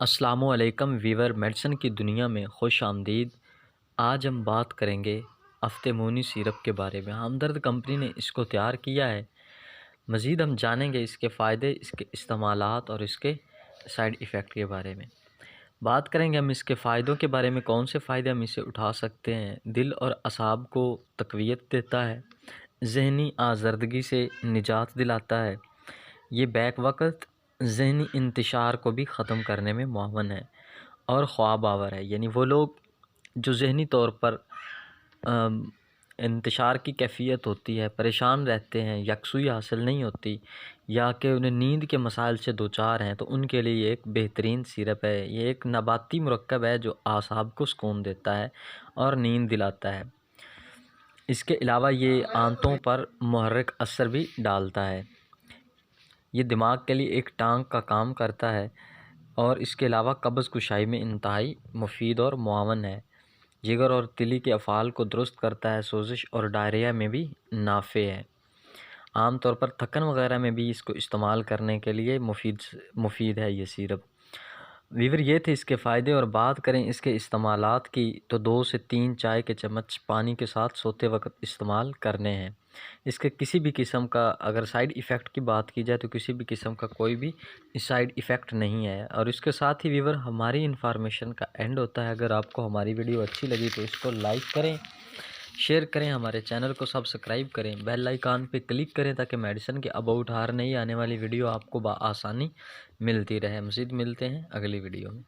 अस्सलामुअलैकुम Weaver, medicine की दुनिया में खुश आमदीद। आज हम बात करेंगे अफ्तेमोनी सिरप के बारे में। हमदर्द कंपनी ने इसको तैयार किया है। मज़ीद हम जानेंगे इसके फ़ायदे, इसके इस्तेमालात और इसके साइड इफ़ेक्ट के बारे में। बात करेंगे हम इसके फ़ायदों के बारे में, कौन से फ़ायदे हम इसे उठा सकते हैं। दिल और असाब को तक़वियत देता है, ज़हनी आज़र्दगी से निजात दिलाता है। ये बैक वक़्त ज़हनी इंतशार को भी ख़त्म करने में मुआवन है और ख्वाब आवर है। यानी वो लोग जो ज़हनी तौर पर इंतशार की कैफ़ियत होती है, परेशान रहते हैं, यकसुई हासिल नहीं होती या कि उन्हें नींद के मसाइल से दो चार हैं, तो उनके लिए ये एक बेहतरीन सिरप है। ये एक नबाती मुरक्कब है जो आसाब को सुकून देता है और नींद दिलाता है। इसके अलावा ये आंतों पर मुहर्रिक असर भी डालता है। ये दिमाग के लिए एक टांग का काम करता है और इसके अलावा कब्ज़ कुशाई में इंतहाई मुफीद और मुआवन है। जिगर और तिली के अफ़ाल को दुरुस्त करता है। सोजिश और डायरिया में भी नाफ़े है। आम तौर पर थकन वगैरह में भी इसको इस्तेमाल करने के लिए मुफीद है ये सिरप। वीवर, ये थे इसके फ़ायदे। और बात करें इसके इस्तेमालात की, तो 2 से 3 चाय के चम्मच पानी के साथ सोते वक्त इस्तेमाल करने हैं। इसके किसी भी किस्म का, अगर साइड इफ़ेक्ट की बात की जाए, तो किसी भी किस्म का कोई भी साइड इफ़ेक्ट नहीं है। और इसके साथ ही वीवर, हमारी इन्फॉर्मेशन का एंड होता है। अगर आपको हमारी वीडियो अच्छी लगी तो इसको लाइक करें, शेयर करें, हमारे चैनल को सब्सक्राइब करें, बेल आइकन पे क्लिक करें ताकि मेडिसिन के अबाउट हर नई आने वाली वीडियो आपको आसानी मिलती रहे। मज़ीद मिलते हैं अगली वीडियो में।